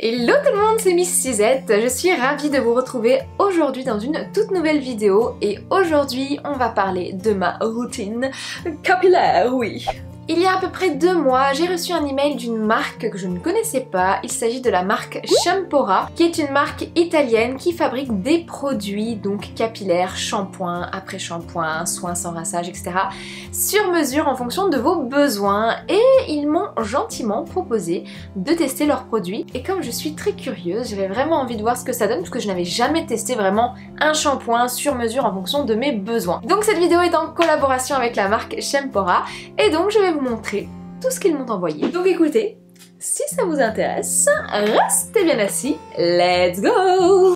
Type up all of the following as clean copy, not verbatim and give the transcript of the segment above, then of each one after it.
Hello tout le monde, c'est Miss Suzette, je suis ravie de vous retrouver aujourd'hui dans une toute nouvelle vidéo et aujourd'hui on va parler de ma routine capillaire, oui. Il y a à peu près 2 mois, j'ai reçu un email d'une marque que je ne connaissais pas. Il s'agit de la marque Sciampora, qui est une marque italienne qui fabrique des produits donc capillaires, shampoing, après-shampoing, soins sans rinçage, etc. sur mesure en fonction de vos besoins. Et ils m'ont gentiment proposé de tester leurs produits. Et comme je suis très curieuse, j'avais vraiment envie de voir ce que ça donne parce que je n'avais jamais testé vraiment un shampoing sur mesure en fonction de mes besoins. Donc cette vidéo est en collaboration avec la marque Sciampora et donc je vais vous montrer tout ce qu'ils m'ont envoyé. Donc écoutez, si ça vous intéresse, restez bien assis, let's go!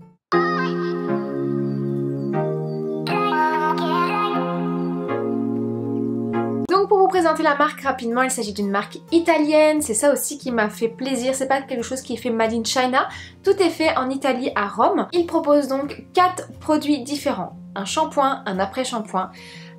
Donc pour vous présenter la marque rapidement, il s'agit d'une marque italienne, c'est ça aussi qui m'a fait plaisir, c'est pas quelque chose qui est fait made in China, tout est fait en Italie à Rome. Ils proposent donc 4 produits différents, un shampoing, un après-shampoing,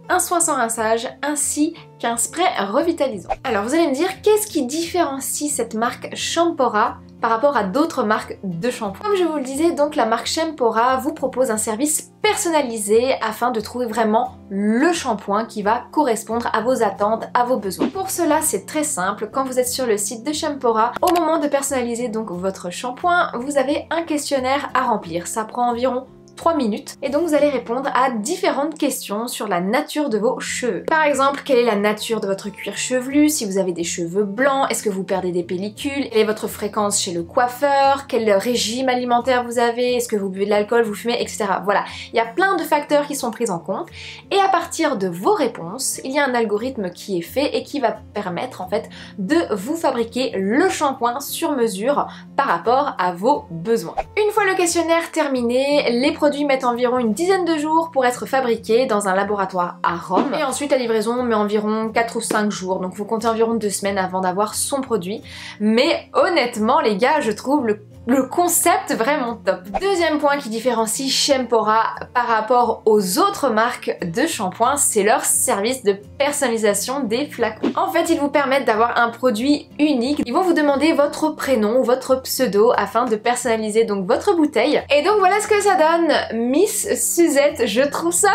un soin sans rinçage ainsi qu'un spray revitalisant. Alors vous allez me dire, qu'est-ce qui différencie cette marque Sciampora par rapport à d'autres marques de shampoing? Comme je vous le disais, donc la marque Sciampora vous propose un service personnalisé afin de trouver vraiment le shampoing qui va correspondre à vos attentes, à vos besoins. Pour cela, c'est très simple. Quand vous êtes sur le site de Sciampora, au moment de personnaliser donc votre shampoing, vous avez un questionnaire à remplir. Ça prend environ 3 minutes et donc vous allez répondre à différentes questions sur la nature de vos cheveux. Par exemple, quelle est la nature de votre cuir chevelu, si vous avez des cheveux blancs, est-ce que vous perdez des pellicules, quelle est votre fréquence chez le coiffeur, quel régime alimentaire vous avez, est-ce que vous buvez de l'alcool, vous fumez, etc. Voilà, il y a plein de facteurs qui sont pris en compte et à partir de vos réponses, il y a un algorithme qui est fait et qui va permettre en fait de vous fabriquer le shampoing sur mesure par rapport à vos besoins. Une fois le questionnaire terminé, les produits mettent environ une dizaine de jours pour être fabriqués dans un laboratoire à Rome et ensuite la livraison met environ 4 ou 5 jours, donc vous comptez environ 2 semaines avant d'avoir son produit. Mais honnêtement les gars, je trouve le concept vraiment top. Deuxième point qui différencie Sciampora par rapport aux autres marques de shampoing, c'est leur service de personnalisation des flacons. En fait, ils vous permettent d'avoir un produit unique. Ils vont vous demander votre prénom ou votre pseudo afin de personnaliser donc votre bouteille. Et donc voilà ce que ça donne, Miss Suzette. Je trouve ça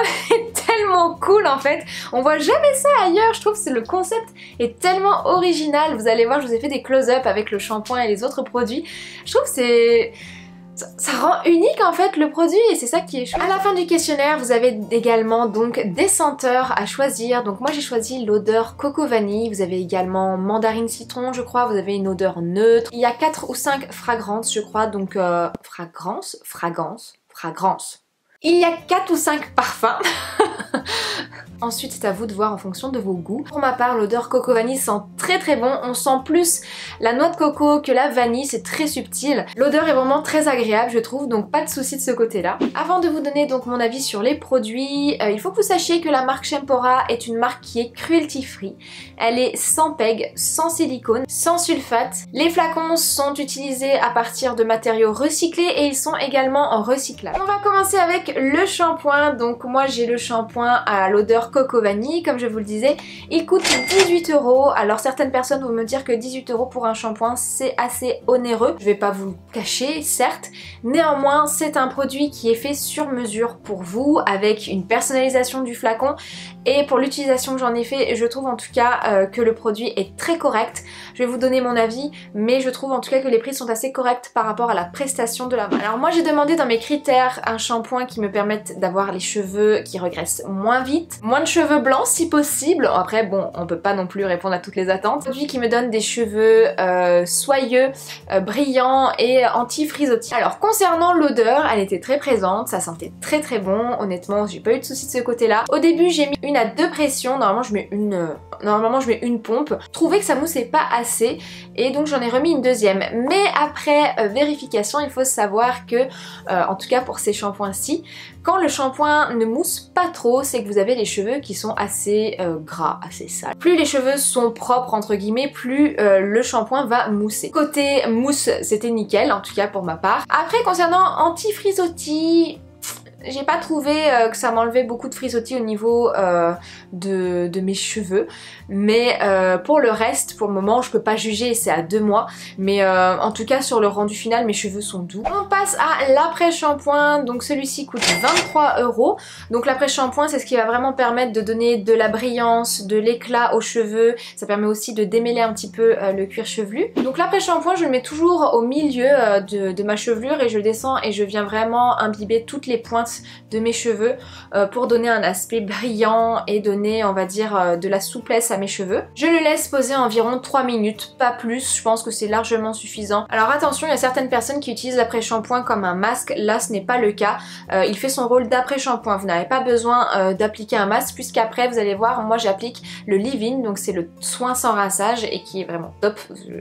tellement cool en fait. On voit jamais ça ailleurs. Je trouve que le concept est tellement original. Vous allez voir, je vous ai fait des close-up avec le shampoing et les autres produits. Je trouve que ça rend unique en fait le produit et c'est ça qui est chouette. À la fin du questionnaire, vous avez également donc des senteurs à choisir. Donc moi j'ai choisi l'odeur coco vanille, vous avez également mandarine citron je crois, vous avez une odeur neutre. Il y a 4 ou 5 fragrances je crois, donc fragrance. Il y a 4 ou 5 parfums. Ensuite, c'est à vous de voir en fonction de vos goûts. Pour ma part, l'odeur coco vanille sent très très bon. On sent plus la noix de coco que la vanille, c'est très subtil. L'odeur est vraiment très agréable, je trouve, donc pas de souci de ce côté-là. Avant de vous donner donc mon avis sur les produits, il faut que vous sachiez que la marque Sciampora est une marque qui est cruelty free. Elle est sans PEG, sans silicone, sans sulfate. Les flacons sont utilisés à partir de matériaux recyclés et ils sont également recyclables. On va commencer avec le shampoing. Donc moi j'ai le shampoing à l'odeur coco vanille, comme je vous le disais, il coûte 18 €. Alors certaines personnes vont me dire que 18 € pour un shampoing c'est assez onéreux, je vais pas vous le cacher certes, néanmoins c'est un produit qui est fait sur mesure pour vous avec une personnalisation du flacon et pour l'utilisation que j'en ai fait, je trouve en tout cas que le produit est très correct. Je vais vous donner mon avis, mais je trouve en tout cas que les prix sont assez corrects par rapport à la prestation de la marque. Alors moi j'ai demandé dans mes critères un shampoing qui me permette d'avoir les cheveux qui regressent moins vite, moins de cheveux blancs si possible. Après bon, on peut pas non plus répondre à toutes les attentes. Un produit qui me donne des cheveux soyeux, brillants et anti-frisottis. Alors concernant l'odeur, elle était très présente, ça sentait très très bon. Honnêtement, j'ai pas eu de soucis de ce côté-là. Au début, j'ai mis 1 à 2 pressions. Normalement, je mets une pompe. Je trouvais que ça moussait pas assez et donc j'en ai remis une deuxième. Mais après vérification, il faut savoir que, en tout cas pour ces shampoings-ci, quand le shampoing ne mousse pas trop, c'est que vous avez les cheveux qui sont assez gras, assez sales. Plus les cheveux sont propres entre guillemets, plus le shampoing va mousser. Côté mousse, c'était nickel, en tout cas pour ma part. Après concernant anti-frisottis, j'ai pas trouvé que ça m'enlevait beaucoup de frisottis au niveau de mes cheveux, mais pour le reste, pour le moment, je peux pas juger, c'est à 2 mois, mais en tout cas sur le rendu final, mes cheveux sont doux. On passe à l'après-shampoing, donc celui-ci coûte 23 €. Donc l'après-shampoing, c'est ce qui va vraiment permettre de donner de la brillance, de l'éclat aux cheveux, ça permet aussi de démêler un petit peu le cuir chevelu. Donc l'après-shampoing, je le mets toujours au milieu de ma chevelure et je le descends et je viens vraiment imbiber toutes les pointes de mes cheveux pour donner un aspect brillant et donner, on va dire, de la souplesse à mes cheveux. Je le laisse poser environ 3 minutes, pas plus, je pense que c'est largement suffisant. Alors attention, il y a certaines personnes qui utilisent l'après-shampoing comme un masque, là ce n'est pas le cas. Il fait son rôle d'après-shampoing, vous n'avez pas besoin d'appliquer un masque puisqu'après vous allez voir, moi j'applique le leave-in, donc c'est le soin sans rinçage et qui est vraiment top,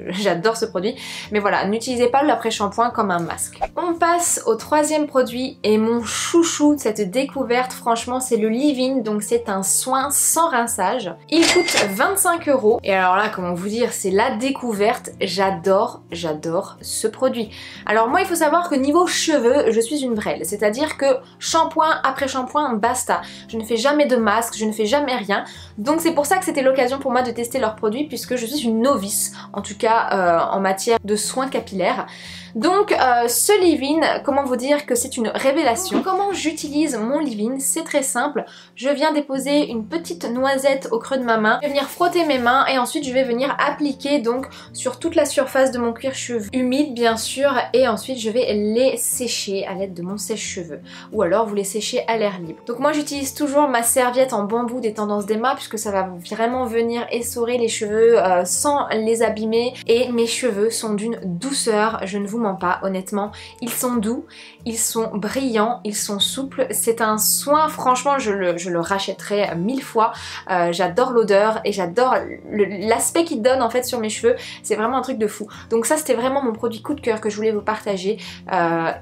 j'adore ce produit. Mais voilà, n'utilisez pas l'après-shampoing comme un masque. On passe au troisième produit et mon chouchou de cette découverte, franchement c'est le leave-in, donc c'est un soin sans rinçage. Il coûte 25 € et alors là, comment vous dire, c'est la découverte, j'adore ce produit. Alors moi il faut savoir que niveau cheveux, je suis une brêle, c'est-à-dire que shampoing après shampoing, basta. Je ne fais jamais de masque, je ne fais jamais rien, donc c'est pour ça que c'était l'occasion pour moi de tester leurs produits puisque je suis une novice, en tout cas en matière de soins capillaires. Donc ce leave-in, comment vous dire que c'est une révélation. Comment j'utilise mon leave-in? C'est très simple. Je viens déposer une petite noisette au creux de ma main. Je vais venir frotter mes mains et ensuite je vais venir appliquer donc sur toute la surface de mon cuir chevelu. Humide bien sûr, et ensuite je vais les sécher à l'aide de mon sèche-cheveux. Ou alors vous les séchez à l'air libre. Donc moi j'utilise toujours ma serviette en bambou des Tendances d'Emma puisque ça va vraiment venir essorer les cheveux sans les abîmer. Et mes cheveux sont d'une douceur, je ne vous pas, honnêtement, ils sont doux, ils sont brillants, ils sont souples, c'est un soin, franchement je le rachèterai 1000 fois, j'adore l'odeur et j'adore l'aspect qu'il donne en fait sur mes cheveux, c'est vraiment un truc de fou. Donc ça c'était vraiment mon produit coup de cœur que je voulais vous partager,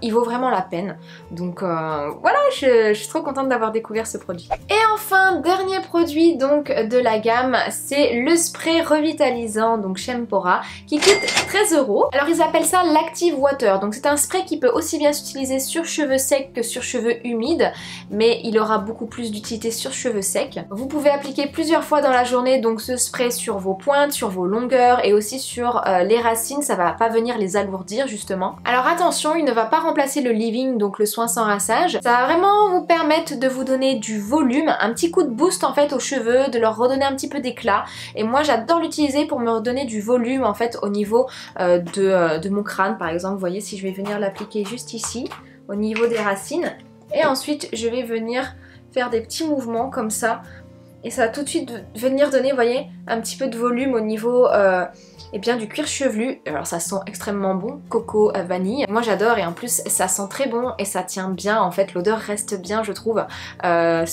il vaut vraiment la peine, donc voilà, je suis trop contente d'avoir découvert ce produit. Et enfin, dernier produit donc de la gamme, c'est le spray revitalisant, donc Chempora, qui coûte 13 €. Alors ils appellent ça l'Active Water, donc c'est un spray qui peut aussi bien s'utiliser sur cheveux secs que sur cheveux humides, mais il aura beaucoup plus d'utilité sur cheveux secs. Vous pouvez appliquer plusieurs fois dans la journée donc ce spray sur vos pointes, sur vos longueurs et aussi sur les racines, ça va pas venir les alourdir justement. Alors attention, il ne va pas remplacer le leave-in, donc le soin sans rinçage, ça va vraiment vous permettre de vous donner du volume, un petit coup de boost en fait aux cheveux, de leur redonner un petit peu d'éclat, et moi j'adore l'utiliser pour me redonner du volume en fait au niveau de mon crâne par exemple. Vous voyez, si je vais venir l'appliquer juste ici au niveau des racines et ensuite je vais venir faire des petits mouvements comme ça et ça va tout de suite venir donner, vous voyez, un petit peu de volume au niveau et bien du cuir chevelu. Alors ça sent extrêmement bon, coco, vanille. Moi j'adore et en plus ça sent très bon et ça tient bien, en fait l'odeur reste bien je trouve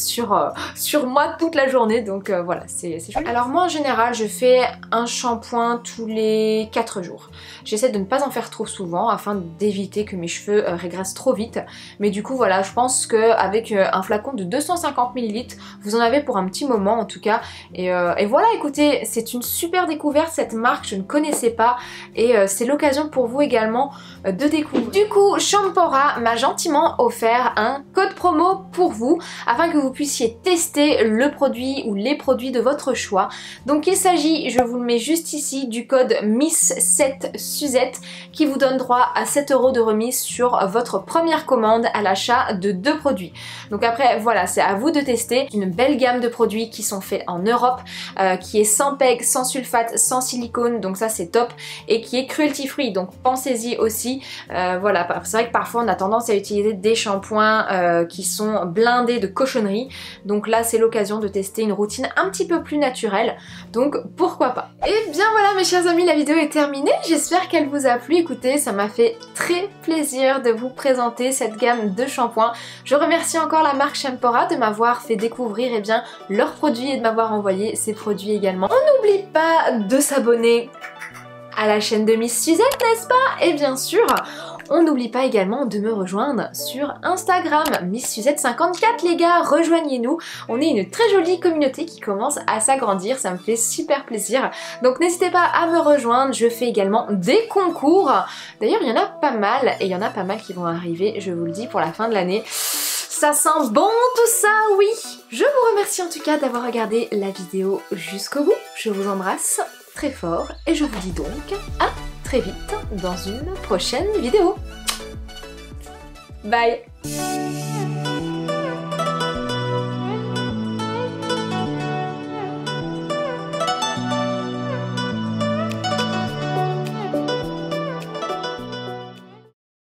sur moi toute la journée, donc voilà, c'est joli. Alors moi en général je fais un shampoing tous les 4 jours. J'essaie de ne pas en faire trop souvent afin d'éviter que mes cheveux régressent trop vite, mais du coup voilà, je pense qu'avec un flacon de 250 ml vous en avez pour un petit moment en tout cas, et voilà, écoutez, c'est une super découverte cette marque, je ne connaissais pas et c'est l'occasion pour vous également de découvrir. Du coup, Chempora m'a gentiment offert un code promo pour vous afin que vous puissiez tester le produit ou les produits de votre choix. Donc il s'agit, je vous le mets juste ici, du code Miss7Suzette qui vous donne droit à 7 € de remise sur votre première commande à l'achat de 2 produits. Donc après voilà, c'est à vous de tester. Une belle gamme de produits qui sont faits en Europe, qui est sans PEG, sans sulfate, sans silicone, donc ça c'est top, et qui est cruelty free, donc pensez-y aussi. Voilà, c'est vrai que parfois on a tendance à utiliser des shampoings qui sont blindés de cochonneries, donc là c'est l'occasion de tester une routine un petit peu plus naturelle, donc pourquoi pas. Et bien voilà mes chers amis, la vidéo est terminée, j'espère qu'elle vous a plu. Écoutez, ça m'a fait très plaisir de vous présenter cette gamme de shampoings. Je remercie encore la marque Chempora de m'avoir fait découvrir eh bien, leurs produits et de m'avoir envoyé ces produits également. On n'oublie pas de s'abonner à la chaîne de Miss Suzette, n'est-ce pas? Et bien sûr, on n'oublie pas également de me rejoindre sur Instagram, Miss Suzette54 les gars, rejoignez-nous. On est une très jolie communauté qui commence à s'agrandir, ça me fait super plaisir. Donc n'hésitez pas à me rejoindre, je fais également des concours. D'ailleurs il y en a pas mal et il y en a pas mal qui vont arriver, je vous le dis, pour la fin de l'année. Ça sent bon tout ça, oui. Je vous remercie en tout cas d'avoir regardé la vidéo jusqu'au bout. Je vous embrasse très fort et je vous dis donc à très vite dans une prochaine vidéo. Bye.